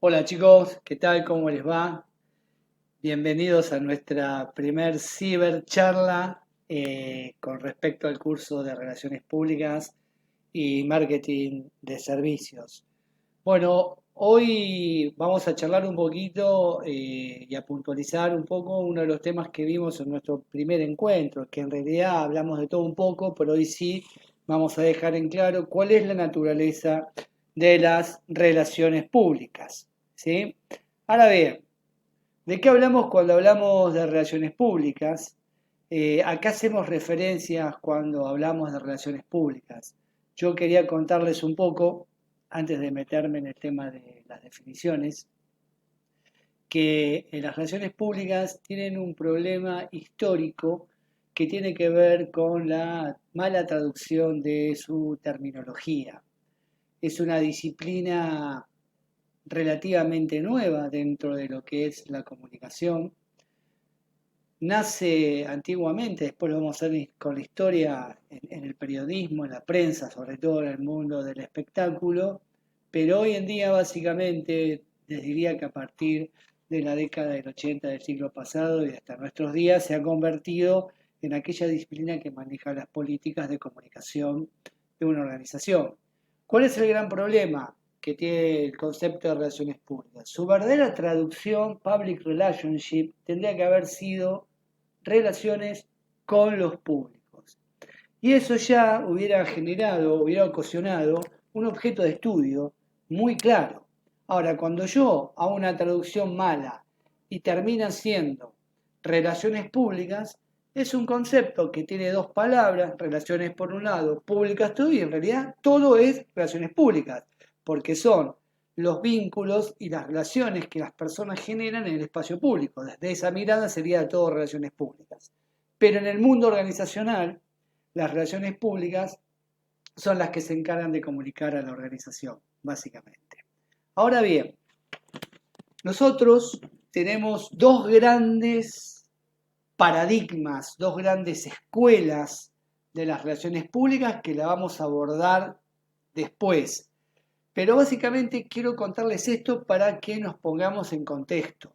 Hola chicos, ¿qué tal? ¿Cómo les va? Bienvenidos a nuestra primer cibercharla con respecto al curso de Relaciones Públicas y Marketing de Servicios. Bueno, hoy vamos a charlar un poquito y a puntualizar un poco uno de los temas que vimos en nuestro primer encuentro, que en realidad hablamos de todo un poco, pero hoy sí vamos a dejar en claro cuál es la naturaleza de las relaciones públicas, ¿sí? Ahora bien, ¿de qué hablamos cuando hablamos de relaciones públicas? Acá hacemos referencias cuando hablamos de relaciones públicas. Yo quería contarles un poco, antes de meterme en el tema de las definiciones, que las relaciones públicas tienen un problema histórico que tiene que ver con la mala traducción de su terminología. Es una disciplina relativamente nueva dentro de lo que es la comunicación. Nace antiguamente, después lo vamos a ver con la historia en el periodismo, en la prensa, sobre todo en el mundo del espectáculo, pero hoy en día básicamente les diría que a partir de la década del 80 del siglo pasado y hasta nuestros días se ha convertido en aquella disciplina que maneja las políticas de comunicación de una organización. ¿Cuál es el gran problema que tiene el concepto de relaciones públicas? Su verdadera traducción, public relationship, tendría que haber sido relaciones con los públicos. Y eso ya hubiera generado, hubiera ocasionado un objeto de estudio muy claro. Ahora, cuando yo hago una traducción mala y termina siendo relaciones públicas, es un concepto que tiene dos palabras, relaciones por un lado, públicas todo, y en realidad todo es relaciones públicas, porque son los vínculos y las relaciones que las personas generan en el espacio público. Desde esa mirada sería todo relaciones públicas. Pero en el mundo organizacional, las relaciones públicas son las que se encargan de comunicar a la organización, básicamente. Ahora bien, nosotros tenemos dos grandes paradigmas, dos grandes escuelas de las relaciones públicas que la vamos a abordar después. Pero básicamente quiero contarles esto para que nos pongamos en contexto.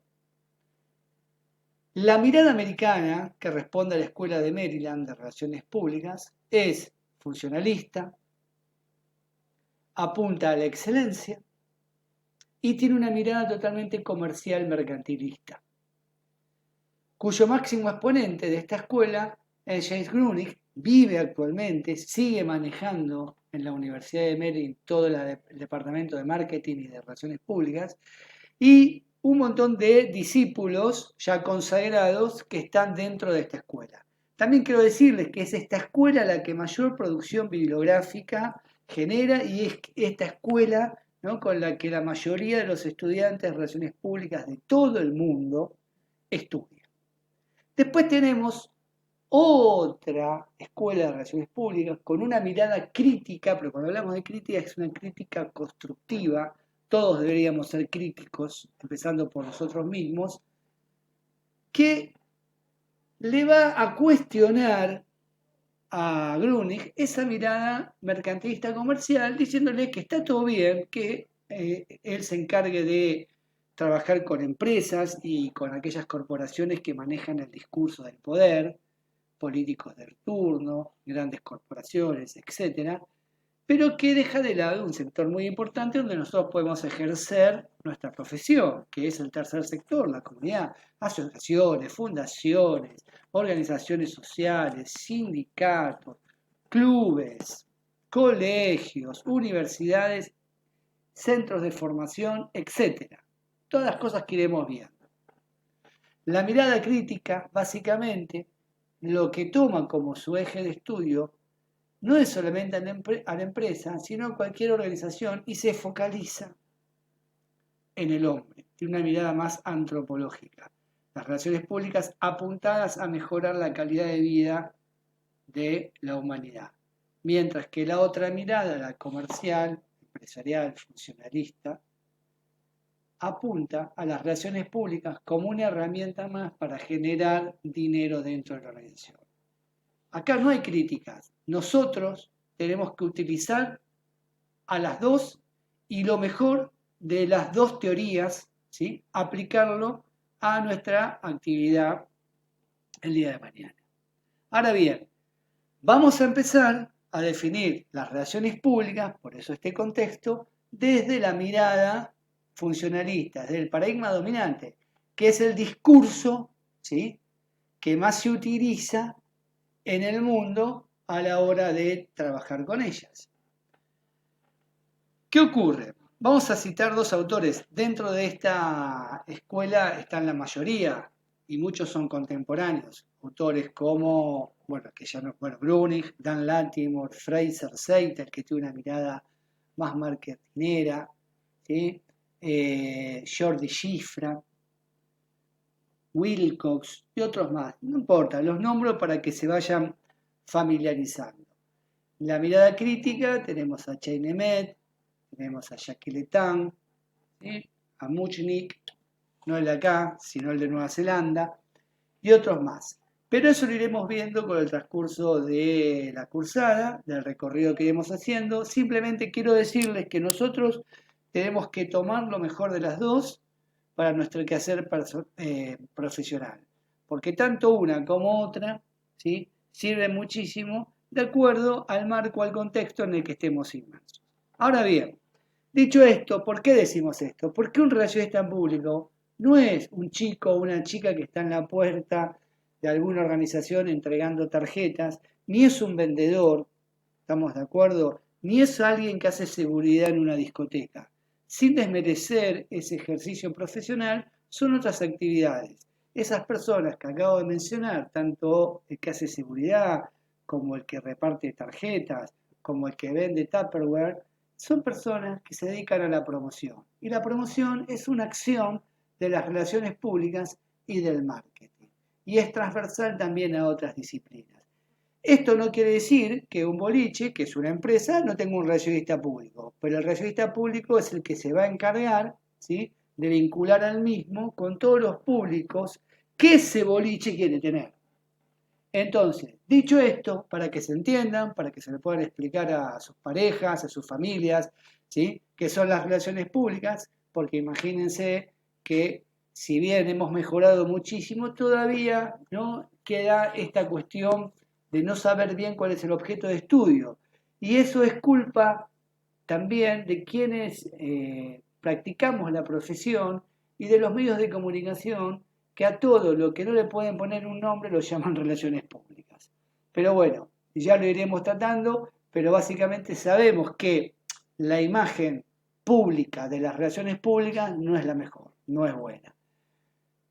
La mirada americana, que responde a la Escuela de Maryland de Relaciones Públicas, es funcionalista, apunta a la excelencia y tiene una mirada totalmente comercial mercantilista, cuyo máximo exponente de esta escuela es James Grunig. Vive actualmente, sigue manejando en la Universidad de Maryland todo el departamento de marketing y de relaciones públicas, y un montón de discípulos ya consagrados que están dentro de esta escuela. También quiero decirles que es esta escuela la que mayor producción bibliográfica genera, y es esta escuela, ¿no?, con la que la mayoría de los estudiantes de relaciones públicas de todo el mundo estudian. Después tenemos otra escuela de relaciones públicas con una mirada crítica, pero cuando hablamos de crítica es una crítica constructiva. Todos deberíamos ser críticos, empezando por nosotros mismos, que le va a cuestionar a Grunig esa mirada mercantilista comercial, diciéndole que está todo bien, que él se encargue de trabajar con empresas y con aquellas corporaciones que manejan el discurso del poder, políticos del turno, grandes corporaciones, etcétera, pero que deja de lado un sector muy importante donde nosotros podemos ejercer nuestra profesión, que es el tercer sector, la comunidad, asociaciones, fundaciones, organizaciones sociales, sindicatos, clubes, colegios, universidades, centros de formación, etcétera. Todas las cosas que iremos viendo. La mirada crítica, básicamente, lo que toma como su eje de estudio no es solamente a la empresa, sino a cualquier organización, y se focaliza en el hombre. Tiene una mirada más antropológica. Las relaciones públicas apuntadas a mejorar la calidad de vida de la humanidad. Mientras que la otra mirada, la comercial, empresarial, funcionalista, apunta a las relaciones públicas como una herramienta más para generar dinero dentro de la organización. Acá no hay críticas. Nosotros tenemos que utilizar a las dos, y lo mejor de las dos teorías, ¿sí?, aplicarlo a nuestra actividad el día de mañana. Ahora bien, vamos a empezar a definir las relaciones públicas, por eso este contexto, desde la mirada funcionalista, desde el paradigma dominante, que es el discurso, ¿sí?, que más se utiliza en el mundo a la hora de trabajar con ellas. ¿Qué ocurre? Vamos a citar dos autores. Dentro de esta escuela están la mayoría, y muchos son contemporáneos. Autores como, Brunig, Dan Latimore, Fraser Seiter, que tiene una mirada más marketinera, ¿sí? Jordi Schifra, Wilcox y otros más. No importa, los nombro para que se vayan familiarizando. En la mirada crítica tenemos a Cheyne-Met, tenemos a Jacques Letan, ¿sí?, a Muchnick, no el de acá, sino el de Nueva Zelanda, y otros más. Pero eso lo iremos viendo con el transcurso de la cursada, del recorrido que iremos haciendo. Simplemente quiero decirles que nosotros tenemos que tomar lo mejor de las dos para nuestro quehacer profesional. Porque tanto una como otra, ¿sí?, sirven muchísimo de acuerdo al marco, al contexto en el que estemos inmersos. Ahora bien, dicho esto, ¿por qué decimos esto? Porque un relacionista público no es un chico o una chica que está en la puerta de alguna organización entregando tarjetas, ni es un vendedor, ¿estamos de acuerdo? Ni es alguien que hace seguridad en una discoteca. Sin desmerecer ese ejercicio profesional, son otras actividades. Esas personas que acabo de mencionar, tanto el que hace seguridad, como el que reparte tarjetas, como el que vende Tupperware, son personas que se dedican a la promoción. Y la promoción es una acción de las relaciones públicas y del marketing. Y es transversal también a otras disciplinas. Esto no quiere decir que un boliche, que es una empresa, no tenga un relacionista público, pero el relacionista público es el que se va a encargar, ¿sí?, de vincular al mismo con todos los públicos que ese boliche quiere tener. Entonces, dicho esto, para que se entiendan, para que se le puedan explicar a sus parejas, a sus familias, ¿sí?, qué son las relaciones públicas, porque imagínense que si bien hemos mejorado muchísimo, todavía no queda esta cuestión de no saber bien cuál es el objeto de estudio. Y eso es culpa también de quienes practicamos la profesión y de los medios de comunicación que a todo lo que no le pueden poner un nombre lo llaman relaciones públicas. Pero bueno, ya lo iremos tratando, pero básicamente sabemos que la imagen pública de las relaciones públicas no es la mejor, no es buena.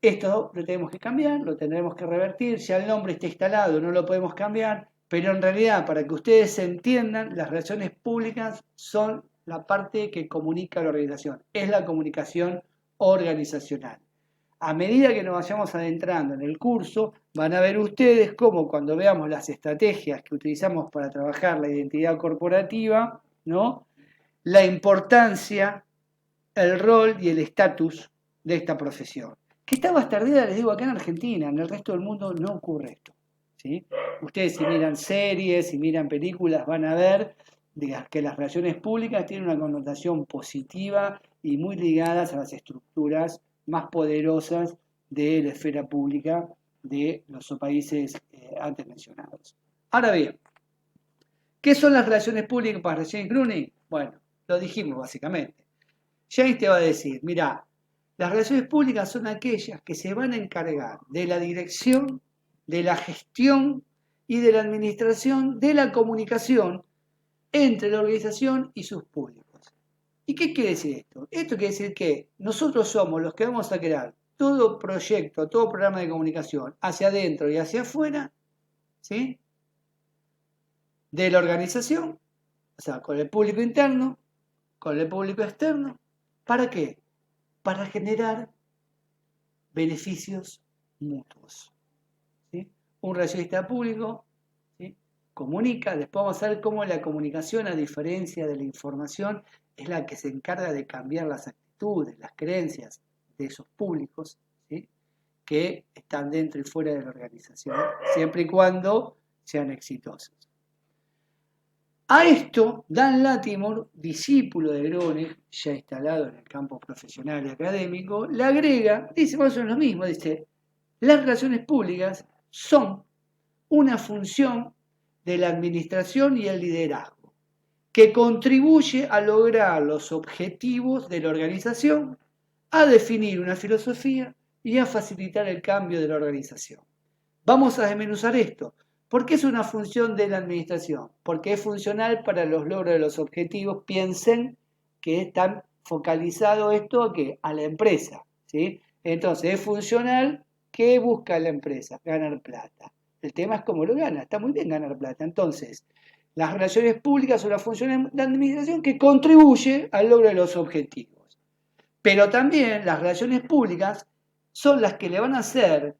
Esto lo tenemos que cambiar, lo tendremos que revertir, ya el nombre está instalado, no lo podemos cambiar, pero en realidad, para que ustedes se entiendan, las relaciones públicas son la parte que comunica la organización, es la comunicación organizacional. A medida que nos vayamos adentrando en el curso, van a ver ustedes cómo cuando veamos las estrategias que utilizamos para trabajar la identidad corporativa, ¿no?, la importancia, el rol y el estatus de esta profesión. Que está bastardeada, les digo, acá en Argentina, en el resto del mundo no ocurre esto, ¿sí? Ustedes si miran series, si miran películas, van a ver que las relaciones públicas tienen una connotación positiva y muy ligadas a las estructuras más poderosas de la esfera pública de los países antes mencionados. Ahora bien, ¿qué son las relaciones públicas para James Grunig? Bueno, lo dijimos básicamente. James te va a decir, mira, las relaciones públicas son aquellas que se van a encargar de la dirección, de la gestión y de la administración de la comunicación entre la organización y sus públicos. ¿Y qué quiere decir esto? Esto quiere decir que nosotros somos los que vamos a crear todo proyecto, todo programa de comunicación hacia adentro y hacia afuera, ¿sí?, de la organización, o sea, con el público interno, con el público externo. ¿Para qué? Para generar beneficios mutuos, ¿sí? Un relacionista público, ¿sí?, comunica, después vamos a ver cómo la comunicación, a diferencia de la información, es la que se encarga de cambiar las actitudes, las creencias de esos públicos, ¿sí?, que están dentro y fuera de la organización, siempre y cuando sean exitosos. A esto, Dan Latimore, discípulo de Groening, ya instalado en el campo profesional y académico, le agrega, dice más o menos lo mismo, dice, las relaciones públicas son una función de la administración y el liderazgo, que contribuye a lograr los objetivos de la organización, a definir una filosofía y a facilitar el cambio de la organización. Vamos a desmenuzar esto. ¿Por qué es una función de la administración? Porque es funcional para los logros de los objetivos. Piensen que está focalizado esto ¿a qué? A la empresa, ¿sí? Entonces, es funcional. ¿Qué busca la empresa? Ganar plata. El tema es cómo lo gana. Está muy bien ganar plata. Entonces, las relaciones públicas son una función de la administración que contribuye al logro de los objetivos. Pero también las relaciones públicas son las que le van a hacer,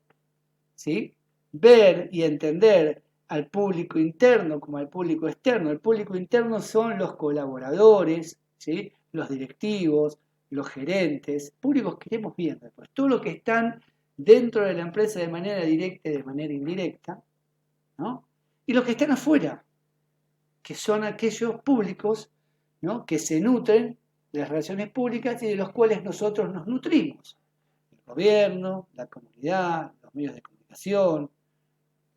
¿sí?, ver y entender al público interno como al público externo. El público interno son los colaboradores, ¿sí?, los directivos, los gerentes, públicos que iremos viendo después, todo lo que están dentro de la empresa de manera directa y de manera indirecta, ¿no? Y los que están afuera, que son aquellos públicos, ¿no?, que se nutren de las relaciones públicas y de los cuales nosotros nos nutrimos. El gobierno, la comunidad, los medios de comunicación,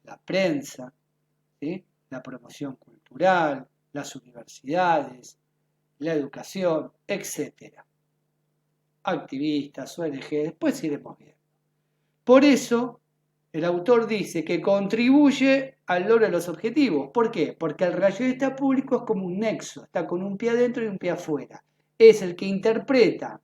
la prensa, ¿sí?, la promoción cultural, las universidades, la educación, etc. Activistas, ONG, después iremos viendo. Por eso, el autor dice que contribuye al logro de los objetivos. ¿Por qué? Porque el relacionista público es como un nexo, está con un pie adentro y un pie afuera. Es el que interpreta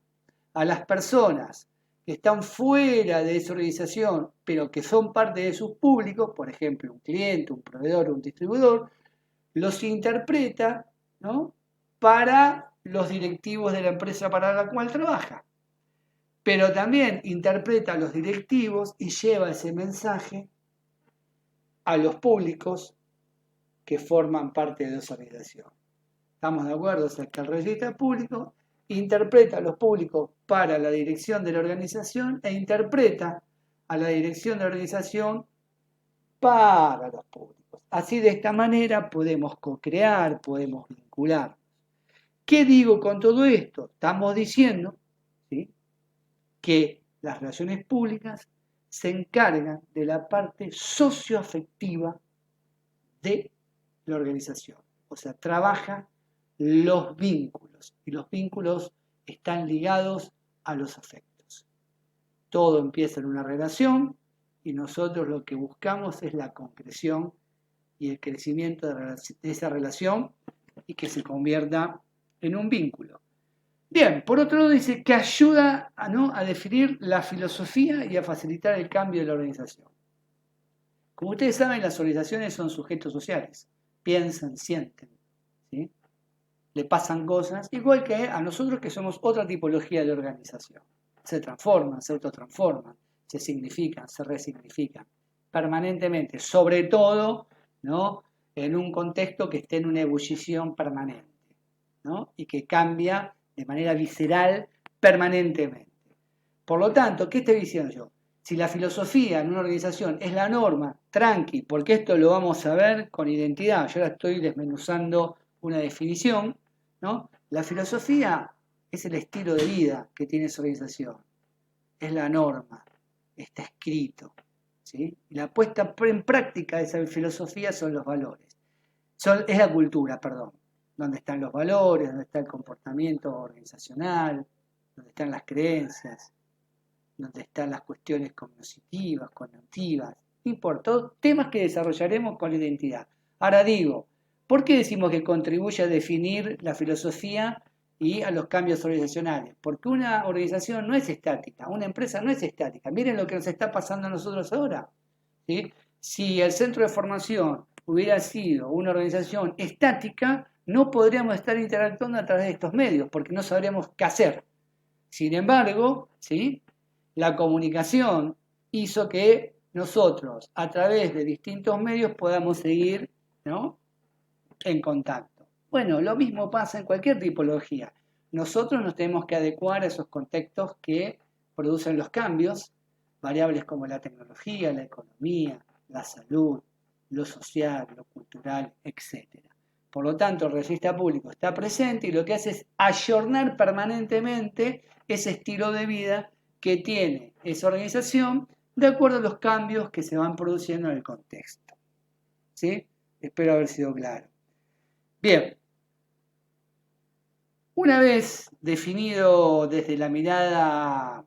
a las personas que están fuera de esa organización, pero que son parte de sus públicos, por ejemplo, un cliente, un proveedor, un distribuidor, los interpreta, ¿no?, para los directivos de la empresa para la cual trabaja. Pero también interpreta a los directivos y lleva ese mensaje a los públicos que forman parte de esa organización. ¿Estamos de acuerdo? O sea, que el relacionista público interpreta a los públicos para la dirección de la organización e interpreta a la dirección de la organización para los públicos. Así, de esta manera, podemos co-crear, podemos vincular. ¿Qué digo con todo esto? Estamos diciendo, ¿sí?, que las relaciones públicas se encargan de la parte socioafectiva de la organización. O sea, trabaja los vínculos, y los vínculos están ligados a los afectos. Todo empieza en una relación y nosotros lo que buscamos es la concreción y el crecimiento de esa relación y que se convierta en un vínculo. Bien, por otro lado dice que ayuda a definir la filosofía y a facilitar el cambio de la organización. Como ustedes saben, las organizaciones son sujetos sociales, piensan, sienten, ¿sí?, le pasan cosas, igual que a nosotros que somos otra tipología de organización. Se transforman, se autotransforman, se significan, se resignifican permanentemente, sobre todo, ¿no?, en un contexto que esté en una ebullición permanente, ¿no?, y que cambia de manera visceral permanentemente. Por lo tanto, ¿qué estoy diciendo yo? Si la filosofía en una organización es la norma, tranqui, porque esto lo vamos a ver con identidad. Yo ahora estoy desmenuzando una definición, ¿no? La filosofía es el estilo de vida que tiene esa organización. Es la norma, está escrito, ¿sí? Y la puesta en práctica de esa filosofía son los valores. Es la cultura, perdón, donde están los valores, donde está el comportamiento organizacional, donde están las creencias, donde están las cuestiones cognitivas, conductivas, no importa, temas que desarrollaremos con la identidad. Ahora digo, ¿por qué decimos que contribuye a definir la filosofía y a los cambios organizacionales? Porque una organización no es estática, una empresa no es estática. Miren lo que nos está pasando a nosotros ahora, ¿sí? Si el centro de formación hubiera sido una organización estática, no podríamos estar interactuando a través de estos medios, porque no sabríamos qué hacer. Sin embargo, ¿sí?, la comunicación hizo que nosotros, a través de distintos medios, podamos seguir, ¿no?, en contacto. Bueno, lo mismo pasa en cualquier tipología. Nosotros nos tenemos que adecuar a esos contextos que producen los cambios, variables como la tecnología, la economía, la salud, lo social, lo cultural, etc. Por lo tanto, el relacionista público está presente y lo que hace es ayornar permanentemente ese estilo de vida que tiene esa organización de acuerdo a los cambios que se van produciendo en el contexto. ¿Sí? Espero haber sido claro. Bien. Una vez definido desde la mirada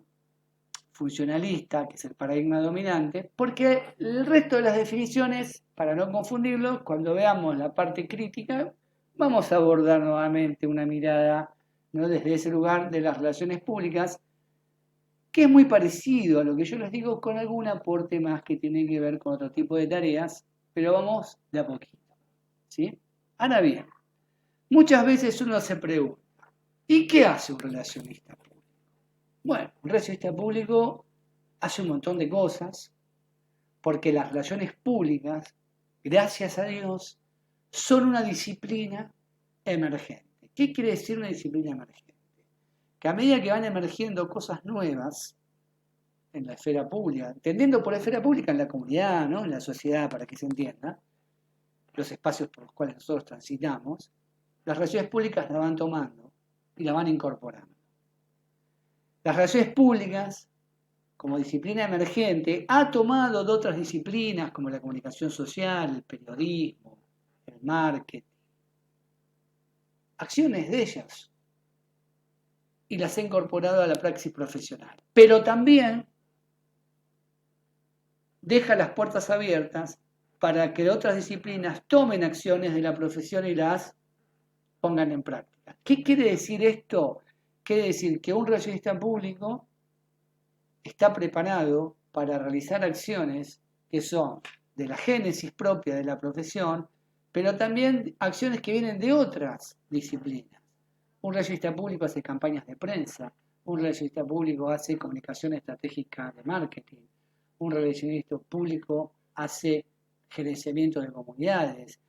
funcionalista, que es el paradigma dominante, porque el resto de las definiciones, para no confundirlo, cuando veamos la parte crítica, vamos a abordar nuevamente una mirada, ¿no?, desde ese lugar de las relaciones públicas, que es muy parecido a lo que yo les digo, con algún aporte más que tiene que ver con otro tipo de tareas, pero vamos de a poquito. ¿Sí? Ahora bien, muchas veces uno se pregunta, ¿y qué hace un relacionista público? Bueno, un relacionista público hace un montón de cosas, porque las relaciones públicas, gracias a Dios, son una disciplina emergente. ¿Qué quiere decir una disciplina emergente? Que a medida que van emergiendo cosas nuevas en la esfera pública, entendiendo por la esfera pública en la comunidad, ¿no?, en la sociedad, para que se entienda, los espacios por los cuales nosotros transitamos, las relaciones públicas la van tomando y la van incorporando. Las relaciones públicas, como disciplina emergente, ha tomado de otras disciplinas como la comunicación social, el periodismo, el marketing, acciones de ellas, y las ha incorporado a la praxis profesional. Pero también deja las puertas abiertas para que otras disciplinas tomen acciones de la profesión y las pongan en práctica. ¿Qué quiere decir esto? Quiere decir que un relacionista público está preparado para realizar acciones que son de la génesis propia de la profesión, pero también acciones que vienen de otras disciplinas. Un relacionista público hace campañas de prensa, un relacionista público hace comunicación estratégica de marketing, un relacionista público hace gerenciamiento de comunidades,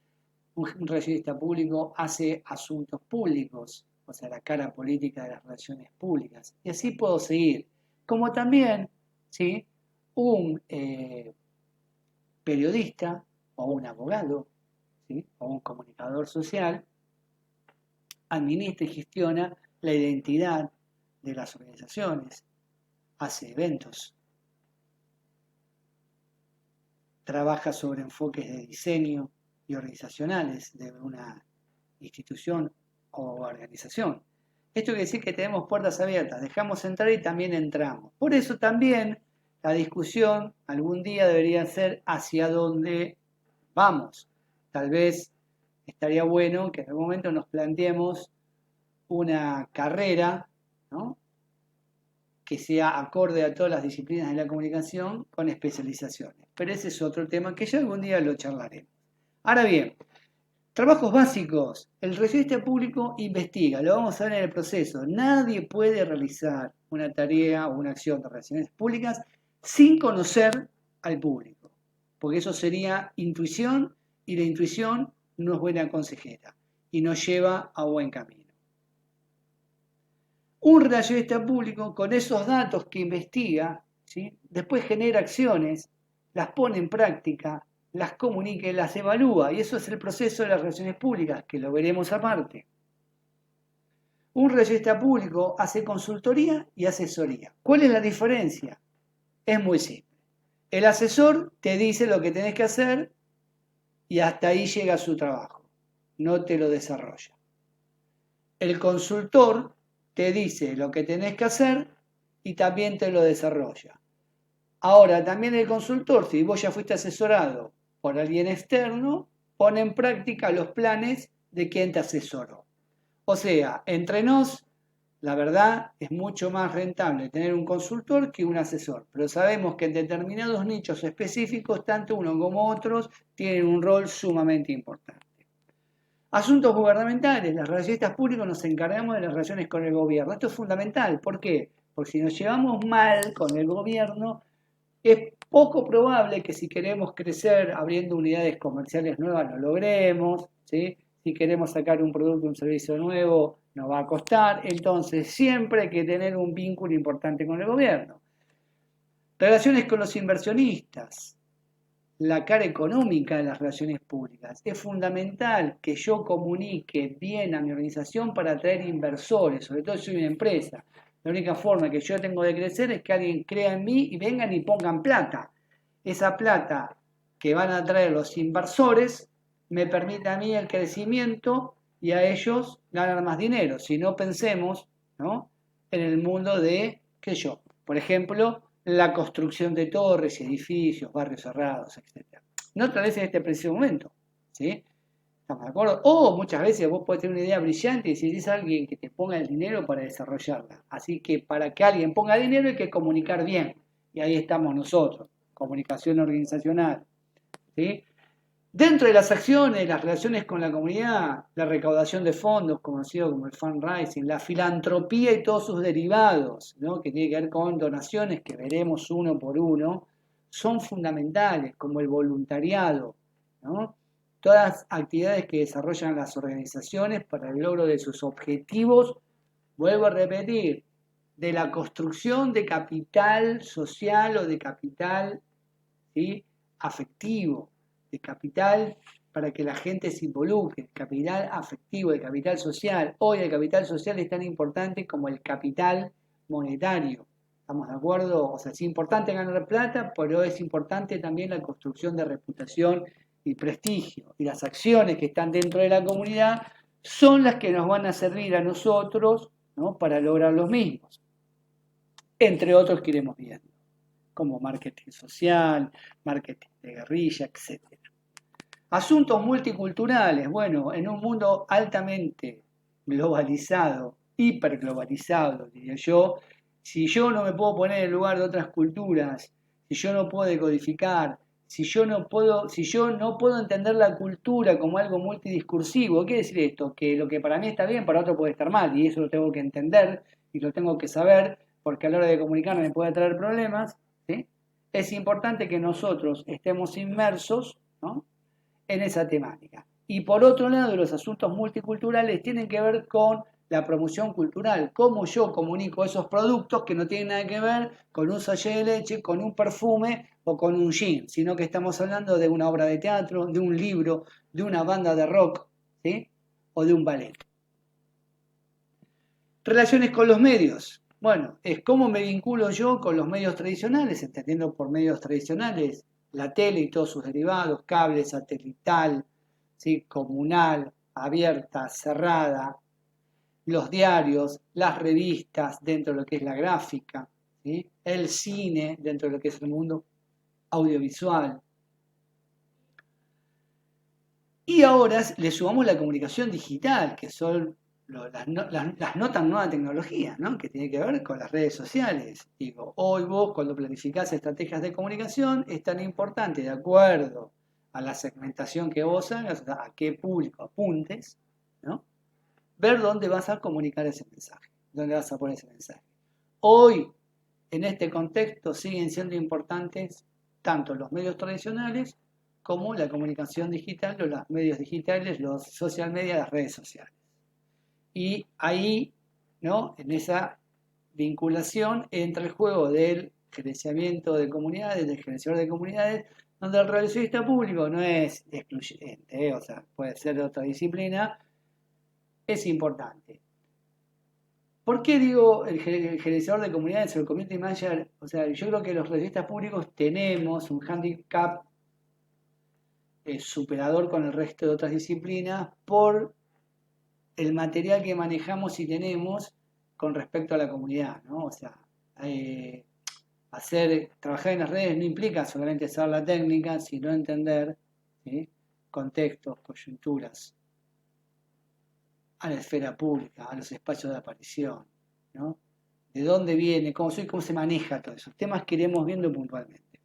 un relacionista público hace asuntos públicos, o sea, la cara política de las relaciones públicas. Y así puedo seguir. Como también, ¿sí?, un periodista o un abogado, ¿sí?, o un comunicador social administra y gestiona la identidad de las organizaciones, hace eventos, trabaja sobre enfoques de diseño y organizacionales de una institución o organización. Esto quiere decir que tenemos puertas abiertas, dejamos entrar y también entramos. Por eso también la discusión algún día debería ser hacia dónde vamos. Tal vez estaría bueno que en algún momento nos planteemos una carrera, ¿no?, que sea acorde a todas las disciplinas de la comunicación con especializaciones. Pero ese es otro tema que ya algún día lo charlaremos. Ahora bien, trabajos básicos. El relacionista público investiga, lo vamos a ver en el proceso. Nadie puede realizar una tarea o una acción de relaciones públicas sin conocer al público, porque eso sería intuición y la intuición no es buena consejera y nos lleva a buen camino. Un relacionista público con esos datos que investiga, ¿sí?, después genera acciones, las pone en práctica, las comunica y las evalúa, y eso es el proceso de las relaciones públicas, que lo veremos aparte. Un relacionista público hace consultoría y asesoría. ¿Cuál es la diferencia? Es muy simple. El asesor te dice lo que tenés que hacer y hasta ahí llega su trabajo, no te lo desarrolla. El consultor te dice lo que tenés que hacer y también te lo desarrolla. Ahora, también el consultor, si vos ya fuiste asesorado por alguien externo, pone en práctica los planes de quien te asesoró. O sea, entre nos, la verdad es mucho más rentable tener un consultor que un asesor, pero sabemos que en determinados nichos específicos, tanto uno como otros tienen un rol sumamente importante. Asuntos gubernamentales, las relacionistas públicas nos encargamos de las relaciones con el gobierno. Esto es fundamental. ¿Por qué? Porque si nos llevamos mal con el gobierno, es poco probable que si queremos crecer abriendo unidades comerciales nuevas lo logremos, ¿sí? Si queremos sacar un producto o un servicio nuevo, nos va a costar. Entonces, siempre hay que tener un vínculo importante con el gobierno. Relaciones con los inversionistas. la cara económica de las relaciones públicas. Es fundamental que yo comunique bien a mi organización para atraer inversores, sobre todo si soy una empresa. La única forma que yo tengo de crecer es que alguien crea en mí y vengan y pongan plata. Esa plata que van a traer los inversores me permite a mí el crecimiento y a ellos ganar más dinero. Si no, pensemos, ¿no?, en el mundo de, qué sé yo, por ejemplo, la construcción de torres, edificios, barrios cerrados, etc. No tal vez en este preciso momento, ¿sí? ¿Estamos de acuerdo? O muchas veces vos podés tener una idea brillante y necesitas a alguien que te ponga el dinero para desarrollarla. Así que para que alguien ponga dinero hay que comunicar bien. Y ahí estamos nosotros, comunicación organizacional, ¿sí? Dentro de las acciones, las relaciones con la comunidad, la recaudación de fondos, conocido como el fundraising, la filantropía y todos sus derivados, ¿no?, que tiene que ver con donaciones, que veremos uno por uno, son fundamentales, como el voluntariado, ¿no? Todas actividades que desarrollan las organizaciones para el logro de sus objetivos, vuelvo a repetir, de la construcción de capital social o de capital, ¿sí?, afectivo, de capital para que la gente se involucre, capital afectivo, de capital social. Hoy el capital social es tan importante como el capital monetario. ¿Estamos de acuerdo? O sea, es importante ganar plata, pero es importante también la construcción de reputación y prestigio. Y las acciones que están dentro de la comunidad son las que nos van a servir a nosotros, ¿no?, para lograr los mismos. Entre otros que iremos viendo, como marketing social, marketing de guerrilla, etc. Asuntos multiculturales. Bueno, en un mundo altamente globalizado, hiperglobalizado, diría yo, si yo no me puedo poner en el lugar de otras culturas, si yo no puedo decodificar, si yo no puedo entender la cultura como algo multidiscursivo, ¿qué quiere decir esto? Que lo que para mí está bien, para otro puede estar mal, y eso lo tengo que entender y lo tengo que saber, porque a la hora de comunicarme me puede traer problemas, ¿sí? Es importante que nosotros estemos inmersos, ¿no?, en esa temática. Y por otro lado, los asuntos multiculturales tienen que ver con la promoción cultural, cómo yo comunico esos productos que no tienen nada que ver con un sachet de leche, con un perfume o con un jean, sino que estamos hablando de una obra de teatro, de un libro, de una banda de rock, ¿sí?, o de un ballet. Relaciones con los medios. Bueno, es cómo me vinculo yo con los medios tradicionales, entendiendo por medios tradicionales la tele y todos sus derivados, cable, satelital, ¿sí?, comunal, abierta, cerrada, los diarios, las revistas dentro de lo que es la gráfica, ¿sí?, el cine dentro de lo que es el mundo audiovisual. Y ahora le sumamos la comunicación digital, que son las no tan nuevas tecnologías, ¿no?, que tiene que ver con las redes sociales. Digo, hoy vos cuando planificás estrategias de comunicación es tan importante, de acuerdo a la segmentación que vos hagas, a qué público apuntes, ¿no?, ver dónde vas a comunicar ese mensaje, dónde vas a poner ese mensaje. Hoy, en este contexto, siguen siendo importantes tanto los medios tradicionales como la comunicación digital, o los medios digitales, los social media, las redes sociales. Y ahí, ¿no?, en esa vinculación entra el juego del gerenciamiento de comunidades, del gerenciador de comunidades, donde el relacionista público no es excluyente, o sea, puede ser de otra disciplina, es importante. ¿Por qué digo el gerenciador de comunidades o el community manager? O sea, yo creo que los relacionistas públicos tenemos un handicap superador con el resto de otras disciplinas por el material que manejamos y tenemos con respecto a la comunidad, ¿no? O sea, trabajar en las redes no implica solamente saber la técnica, sino entender, ¿sí?, contextos, coyunturas, a la esfera pública, a los espacios de aparición, ¿no? De dónde viene, cómo se maneja todo eso. Temas que iremos viendo puntualmente.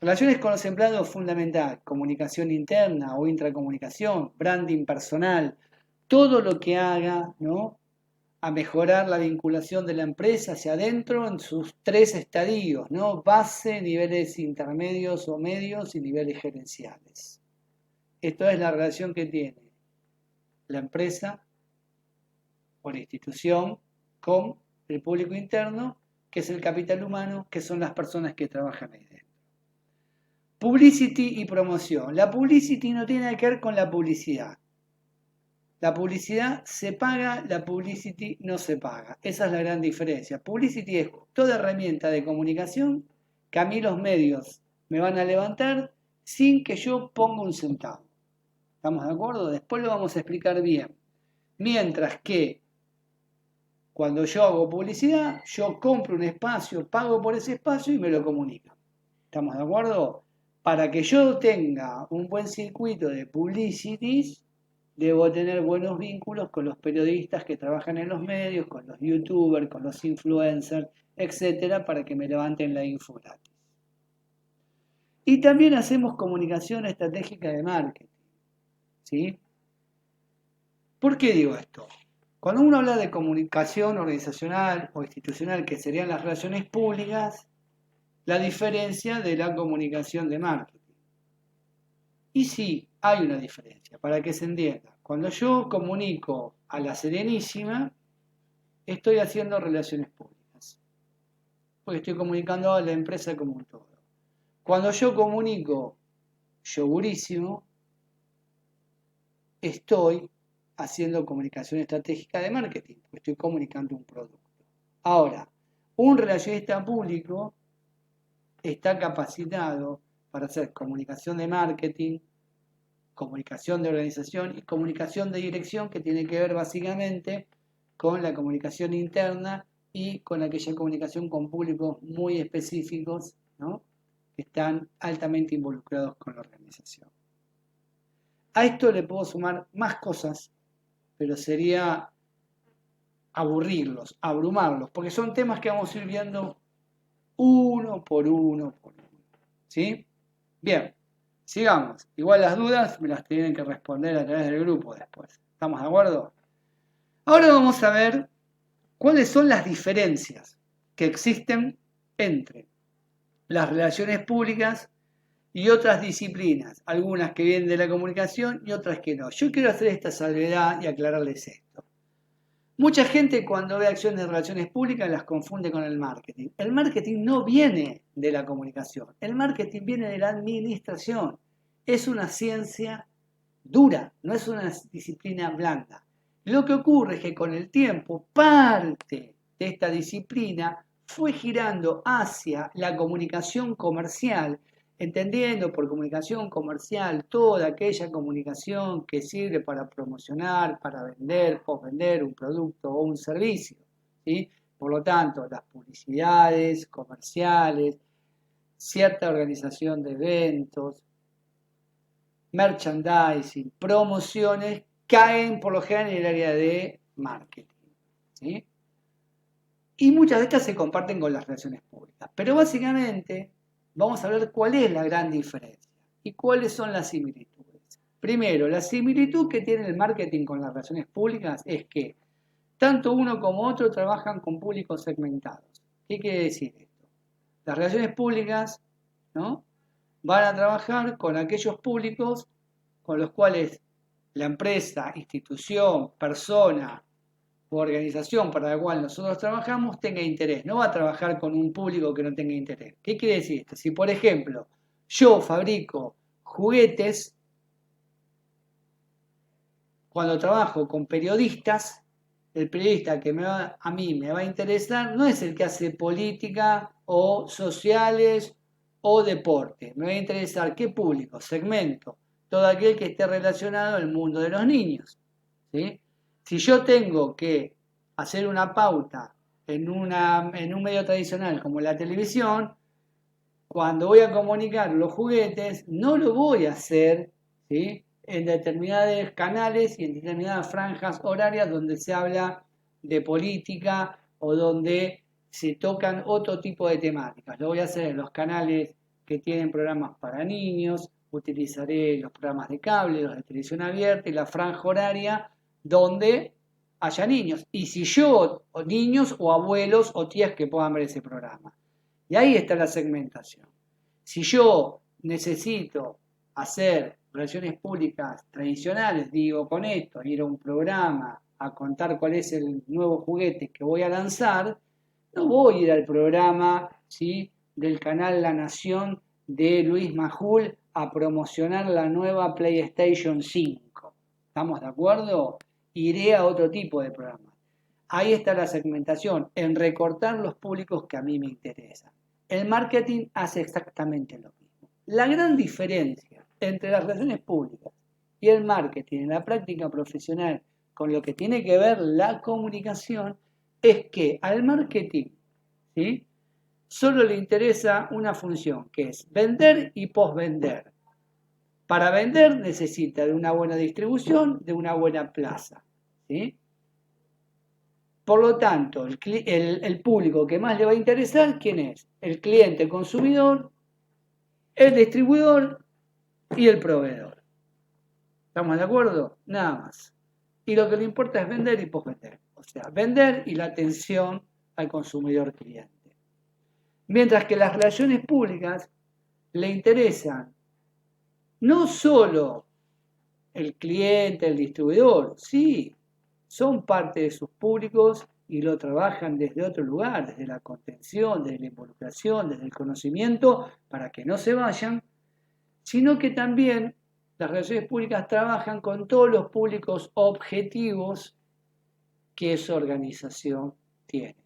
Relaciones con los empleados, fundamental. Comunicación interna o intracomunicación, branding personal, todo lo que haga, ¿no?, a mejorar la vinculación de la empresa hacia adentro en sus 3 estadios, ¿no?, base, niveles intermedios o medios y niveles gerenciales. Esto es la relación que tiene la empresa o la institución con el público interno, que es el capital humano, que son las personas que trabajan ahí dentro. Publicity y promoción. La publicity no tiene que ver con la publicidad. La publicidad se paga, la publicity no se paga. Esa es la gran diferencia. Publicity es toda herramienta de comunicación que a mí los medios me van a levantar sin que yo ponga un centavo. ¿Estamos de acuerdo? Después lo vamos a explicar bien. Mientras que cuando yo hago publicidad, yo compro un espacio, pago por ese espacio y me lo comunican. ¿Estamos de acuerdo? Para que yo tenga un buen circuito de publicities, debo tener buenos vínculos con los periodistas que trabajan en los medios, con los youtubers, con los influencers, etcétera, para que me levanten la info gratis. Y también hacemos comunicación estratégica de marketing. ¿Sí? ¿Por qué digo esto? Cuando uno habla de comunicación organizacional o institucional, que serían las relaciones públicas, la diferencia de la comunicación de marketing. Y sí, hay una diferencia, para que se entienda. Cuando yo comunico a la Serenísima, estoy haciendo relaciones públicas, porque estoy comunicando a la empresa como un todo. Cuando yo comunico Yogurísimo, estoy haciendo comunicación estratégica de marketing, porque estoy comunicando un producto. Ahora, un relacionista público está capacitado para hacer comunicación de marketing, comunicación de organización y comunicación de dirección, que tiene que ver básicamente con la comunicación interna y con aquella comunicación con públicos muy específicos, ¿no?, que están altamente involucrados con la organización. A esto le puedo sumar más cosas, pero sería aburrirlos, abrumarlos, porque son temas que vamos a ir viendo uno por uno. ¿Sí? Bien, sigamos. Igual las dudas me las tienen que responder a través del grupo después. ¿Estamos de acuerdo? Ahora vamos a ver cuáles son las diferencias que existen entre las relaciones públicas y otras disciplinas, algunas que vienen de la comunicación y otras que no. Yo quiero hacer esta salvedad y aclararles esto. Mucha gente cuando ve acciones de relaciones públicas las confunde con el marketing. El marketing no viene de la comunicación, el marketing viene de la administración. Es una ciencia dura, no es una disciplina blanda. Lo que ocurre es que con el tiempo parte de esta disciplina fue girando hacia la comunicación comercial, entendiendo por comunicación comercial toda aquella comunicación que sirve para promocionar, para vender, postvender un producto o un servicio, ¿sí? Por lo tanto, las publicidades comerciales, cierta organización de eventos, merchandising, promociones, caen por lo general en el área de marketing, ¿sí? Y muchas de estas se comparten con las relaciones públicas. Pero básicamente vamos a ver cuál es la gran diferencia y cuáles son las similitudes. Primero, la similitud que tiene el marketing con las relaciones públicas es que tanto uno como otro trabajan con públicos segmentados. ¿Qué quiere decir esto? Las relaciones públicas, ¿no?, van a trabajar con aquellos públicos con los cuales la empresa, institución, persona o organización para la cual nosotros trabajamos tenga interés. No va a trabajar con un público que no tenga interés. ¿Qué quiere decir esto? Si, por ejemplo, yo fabrico juguetes, cuando trabajo con periodistas, el periodista que a mí me va a interesar no es el que hace política o sociales o deporte. Me va a interesar qué público, segmento, todo aquel que esté relacionado al mundo de los niños, ¿sí? Si yo tengo que hacer una pauta en un medio tradicional como la televisión, cuando voy a comunicar los juguetes, no lo voy a hacer, ¿sí?, en determinados canales y en determinadas franjas horarias donde se habla de política o donde se tocan otro tipo de temáticas. Lo voy a hacer en los canales que tienen programas para niños, utilizaré los programas de cable, los de televisión abierta y la franja horaria donde haya niños. Y si yo, o niños o abuelos o tías que puedan ver ese programa. Y ahí está la segmentación. Si yo necesito hacer relaciones públicas tradicionales, digo con esto, ir a un programa a contar cuál es el nuevo juguete que voy a lanzar, no voy a ir al programa, ¿sí?, del canal La Nación de Luis Majul a promocionar la nueva PlayStation 5. ¿Estamos de acuerdo? Iré a otro tipo de programa. Ahí está la segmentación, en recortar los públicos que a mí me interesan. El marketing hace exactamente lo mismo. La gran diferencia entre las relaciones públicas y el marketing en la práctica profesional con lo que tiene que ver la comunicación es que al marketing, ¿sí?, solo le interesa una función, que es vender y posvender. Para vender necesita de una buena distribución, de una buena plaza, ¿sí? Por lo tanto, el público que más le va a interesar, ¿quién es? El cliente, el consumidor, el distribuidor y el proveedor. ¿Estamos de acuerdo? Nada más. Y lo que le importa es vender y posvender. O sea, vender y la atención al consumidor cliente. Mientras que las relaciones públicas le interesan no solo el cliente, el distribuidor, sí, son parte de sus públicos y lo trabajan desde otro lugar, desde la contención, desde la involucración, desde el conocimiento, para que no se vayan, sino que también las relaciones públicas trabajan con todos los públicos objetivos que esa organización tiene.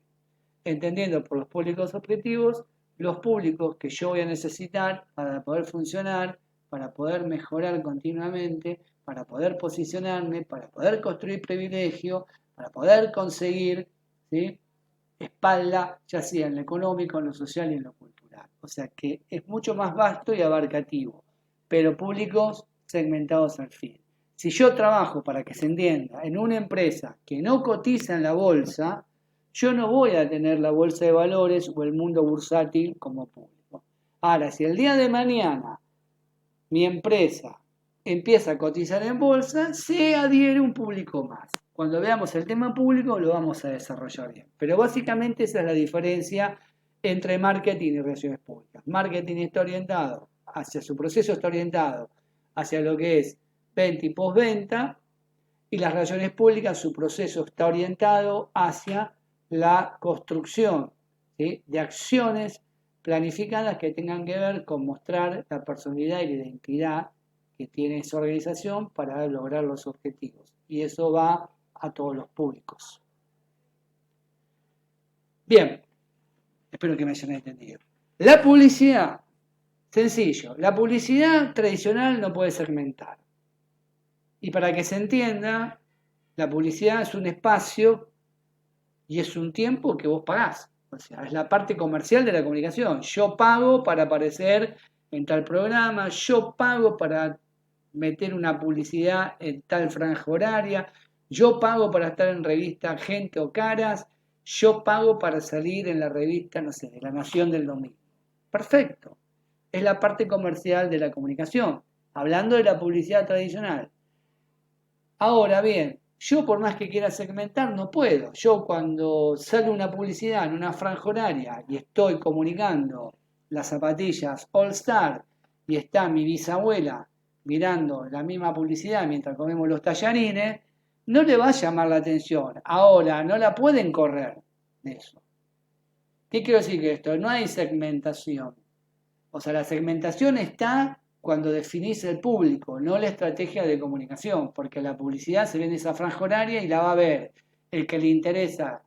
Entendiendo por los públicos objetivos los públicos que yo voy a necesitar para poder funcionar, para poder mejorar continuamente, para poder posicionarme, para poder construir privilegio, para poder conseguir, ¿sí?, espalda, ya sea en lo económico, en lo social y en lo cultural. O sea que es mucho más vasto y abarcativo, pero públicos segmentados al fin. Si yo trabajo, para que se entienda, en una empresa que no cotiza en la bolsa, yo no voy a tener la bolsa de valores o el mundo bursátil como público. Ahora, si el día de mañana mi empresa empieza a cotizar en bolsa, se adhiere un público más. Cuando veamos el tema público lo vamos a desarrollar bien. Pero básicamente esa es la diferencia entre marketing y relaciones públicas. Marketing está orientado hacia su proceso, está orientado hacia lo que es venta y postventa, y las relaciones públicas, su proceso está orientado hacia la construcción, ¿sí?, de acciones planificadas que tengan que ver con mostrar la personalidad y la identidad que tiene esa organización para lograr los objetivos. Y eso va a todos los públicos. Bien, espero que me hayan entendido. La publicidad, sencillo, la publicidad tradicional no puede segmentar. Y para que se entienda, la publicidad es un espacio y es un tiempo que vos pagás. O sea, es la parte comercial de la comunicación. Yo pago para aparecer en tal programa, yo pago para meter una publicidad en tal franja horaria, yo pago para estar en revista Gente o Caras, yo pago para salir en la revista, no sé, de La Nación del domingo. Perfecto. Es la parte comercial de la comunicación. Hablando de la publicidad tradicional. Ahora bien, yo por más que quiera segmentar no puedo. Yo cuando sale una publicidad en una franja horaria y estoy comunicando las zapatillas All Star y está mi bisabuela mirando la misma publicidad mientras comemos los tallarines, no le va a llamar la atención. Ahora, no la pueden correr de eso. ¿Qué quiero decir con esto? No hay segmentación. O sea, la segmentación está cuando definís el público, no la estrategia de comunicación, porque la publicidad se ve en esa franja horaria y la va a ver el que le interesa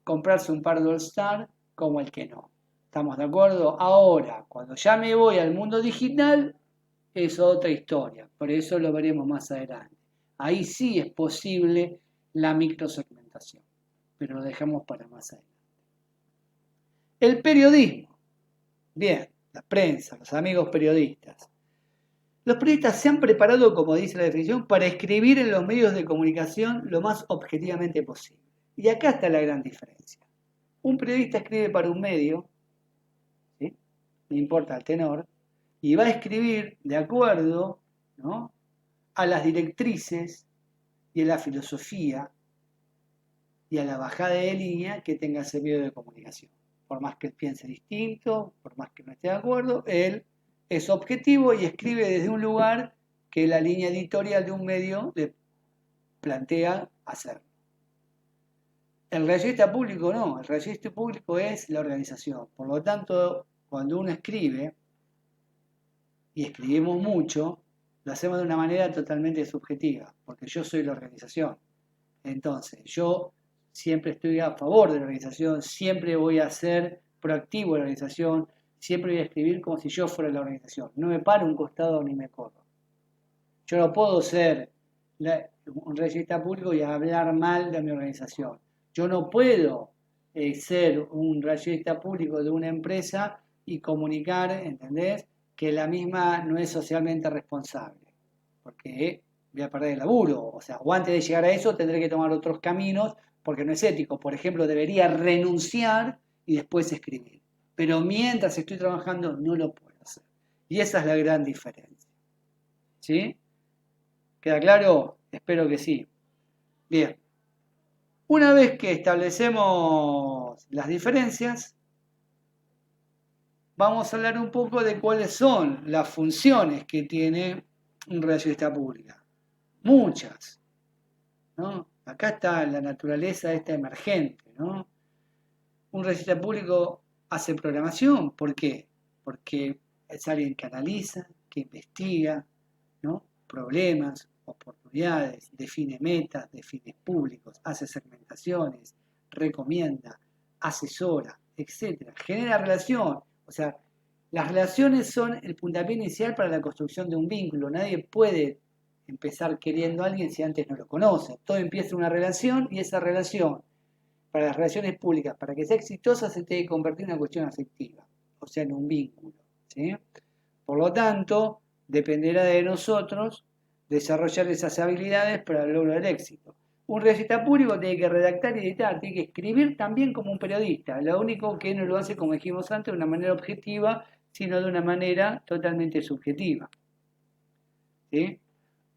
comprarse un par de All Star como el que no. ¿Estamos de acuerdo? Ahora, cuando ya me voy al mundo digital, es otra historia. Por eso lo veremos más adelante. Ahí sí es posible la microsegmentación, pero lo dejamos para más adelante. El periodismo. Bien, la prensa, los amigos periodistas. Los periodistas se han preparado, como dice la definición, para escribir en los medios de comunicación lo más objetivamente posible. Y acá está la gran diferencia. Un periodista escribe para un medio, ¿sí?, no importa el tenor, y va a escribir de acuerdo, ¿no?, a las directrices y a la filosofía y a la bajada de línea que tenga ese medio de comunicación. Por más que él piense distinto, por más que no esté de acuerdo, él es objetivo y escribe desde un lugar que la línea editorial de un medio le plantea hacer. El relacionista público no, el relacionista público es la organización. Por lo tanto, cuando uno escribe, y escribimos mucho, lo hacemos de una manera totalmente subjetiva, porque yo soy la organización. Entonces, yo siempre estoy a favor de la organización, siempre voy a ser proactivo en la organización, siempre voy a escribir como si yo fuera la organización. No me paro a un costado ni me corro. Yo no puedo ser un registro público y hablar mal de mi organización. Yo no puedo ser un registro público de una empresa y comunicar, ¿entendés?, que la misma no es socialmente responsable, porque voy a perder el laburo. O sea, o antes de llegar a eso tendré que tomar otros caminos porque no es ético. Por ejemplo, debería renunciar y después escribir. Pero mientras estoy trabajando no lo puedo hacer. Y esa es la gran diferencia. ¿Sí? ¿Queda claro? Espero que sí. Bien. Una vez que establecemos las diferencias, vamos a hablar un poco de cuáles son las funciones que tiene un relacionista pública. Muchas, ¿no? Acá está la naturaleza esta emergente, ¿no? Un relacionista público hace programación, ¿por qué? Porque es alguien que analiza, que investiga, ¿no?, problemas, oportunidades, define metas, define públicos, hace segmentaciones, recomienda, asesora, etc. Genera relación. O sea, las relaciones son el puntapié inicial para la construcción de un vínculo. Nadie puede empezar queriendo a alguien si antes no lo conoce. Todo empieza en una relación y esa relación, para las relaciones públicas, para que sea exitosa, se tiene que convertir en una cuestión afectiva, o sea, en un vínculo, ¿sí? Por lo tanto, dependerá de nosotros desarrollar esas habilidades para el logro del éxito. Un relacionista público tiene que redactar y editar, tiene que escribir también como un periodista. Lo único que no lo hace, como dijimos antes, de una manera objetiva, sino de una manera totalmente subjetiva. ¿Sí?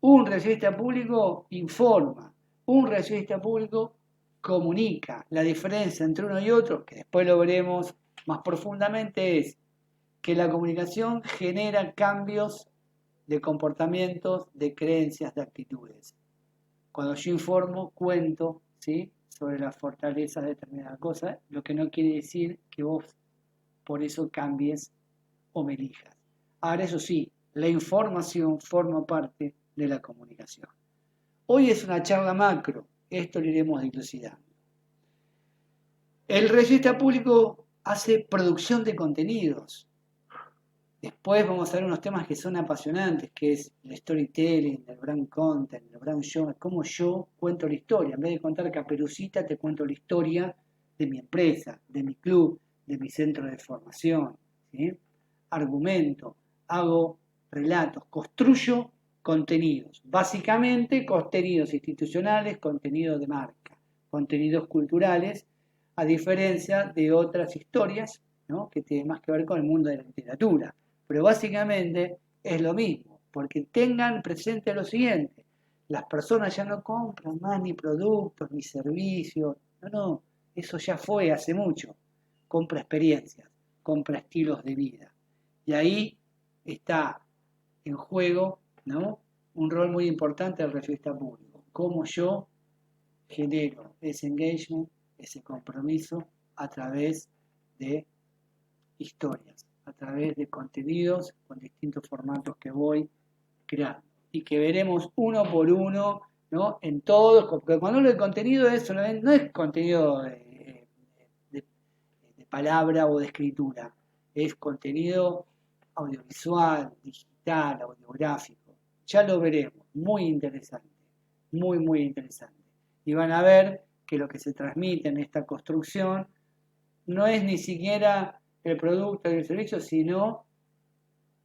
Un relacionista público informa, un relacionista público comunica. La diferencia entre uno y otro, que después lo veremos más profundamente, es que la comunicación genera cambios de comportamientos, de creencias, de actitudes. Cuando yo informo, cuento, ¿sí?, sobre las fortalezas de determinadas cosas, lo que no quiere decir que vos por eso cambies o me elijas. Ahora, eso sí, la información forma parte de la comunicación. Hoy es una charla macro, esto lo iremos dilucidando. El registro público hace producción de contenidos. Después vamos a ver unos temas que son apasionantes, que es el storytelling, el brand content, el brand show, cómo yo cuento la historia. En vez de contar Caperucita, te cuento la historia de mi empresa, de mi club, de mi centro de formación, ¿sí? Argumento, hago relatos, construyo contenidos. Básicamente contenidos institucionales, contenidos de marca, contenidos culturales, a diferencia de otras historias, ¿no?, que tienen más que ver con el mundo de la literatura. Pero básicamente es lo mismo, porque tengan presente lo siguiente: las personas ya no compran más ni productos ni servicios, no, eso ya fue hace mucho. Compra experiencias, compra estilos de vida. Y ahí está en juego, ¿no?, un rol muy importante del registro público. Cómo yo genero ese engagement, ese compromiso a través de historias, a través de contenidos con distintos formatos que voy creando y que veremos uno por uno, ¿no?, en todos, porque cuando hablo de contenido no es contenido de palabra o de escritura, es contenido audiovisual, digital, audiográfico. Ya lo veremos, muy interesante, muy, muy interesante. Y van a ver que lo que se transmite en esta construcción no es ni siquiera el producto y el servicio, sino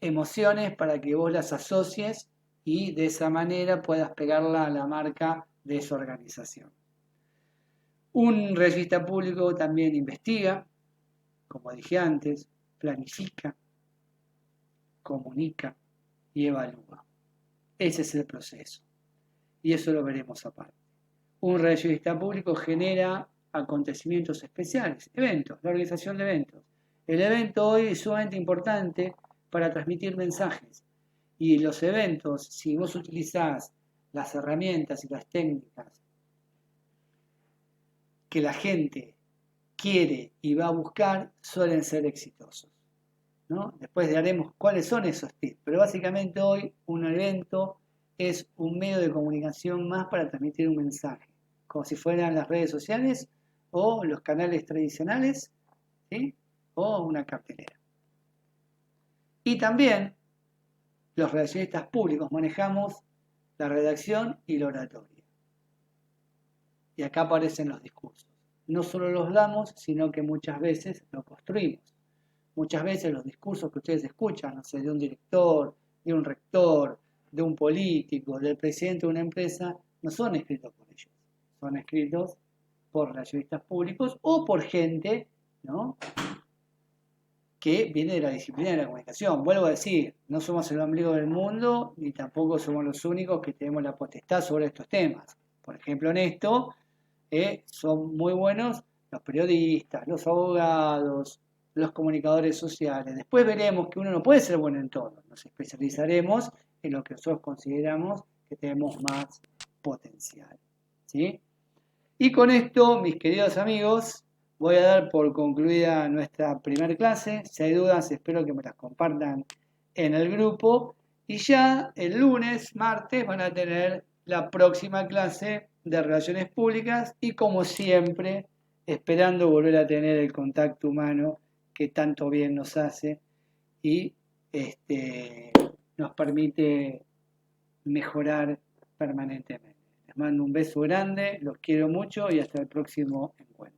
emociones para que vos las asocies y de esa manera puedas pegarla a la marca de esa organización. Un registro público también investiga, como dije antes, planifica, comunica y evalúa. Ese es el proceso. Y eso lo veremos aparte. Un registro público genera acontecimientos especiales, eventos, la organización de eventos. El evento hoy es sumamente importante para transmitir mensajes. Y los eventos, si vos utilizás las herramientas y las técnicas que la gente quiere y va a buscar, suelen ser exitosos. ¿no? Después haremos cuáles son esos tips, pero básicamente hoy un evento es un medio de comunicación más para transmitir un mensaje, como si fueran las redes sociales o los canales tradicionales, ¿sí? O una cartelera. Y también los relacionistas públicos manejamos la redacción y la oratoria. Y acá aparecen los discursos. No solo los damos, sino que muchas veces los construimos. Muchas veces los discursos que ustedes escuchan, no sé, de un director, de un rector, de un político, del presidente de una empresa, no son escritos por ellos. Son escritos por relacionistas públicos o por gente, ¿no?, que viene de la disciplina de la comunicación. Vuelvo a decir, no somos el ombligo del mundo ni tampoco somos los únicos que tenemos la potestad sobre estos temas. Por ejemplo, en esto son muy buenos los periodistas, los abogados, los comunicadores sociales. Después veremos que uno no puede ser bueno en todo. Nos especializaremos en lo que nosotros consideramos que tenemos más potencial, ¿sí? Y con esto, mis queridos amigos, voy a dar por concluida nuestra primera clase. Si hay dudas, espero que me las compartan en el grupo. Y ya el lunes, martes, van a tener la próxima clase de Relaciones Públicas y, como siempre, esperando volver a tener el contacto humano que tanto bien nos hace y nos permite mejorar permanentemente. Les mando un beso grande, los quiero mucho y hasta el próximo encuentro.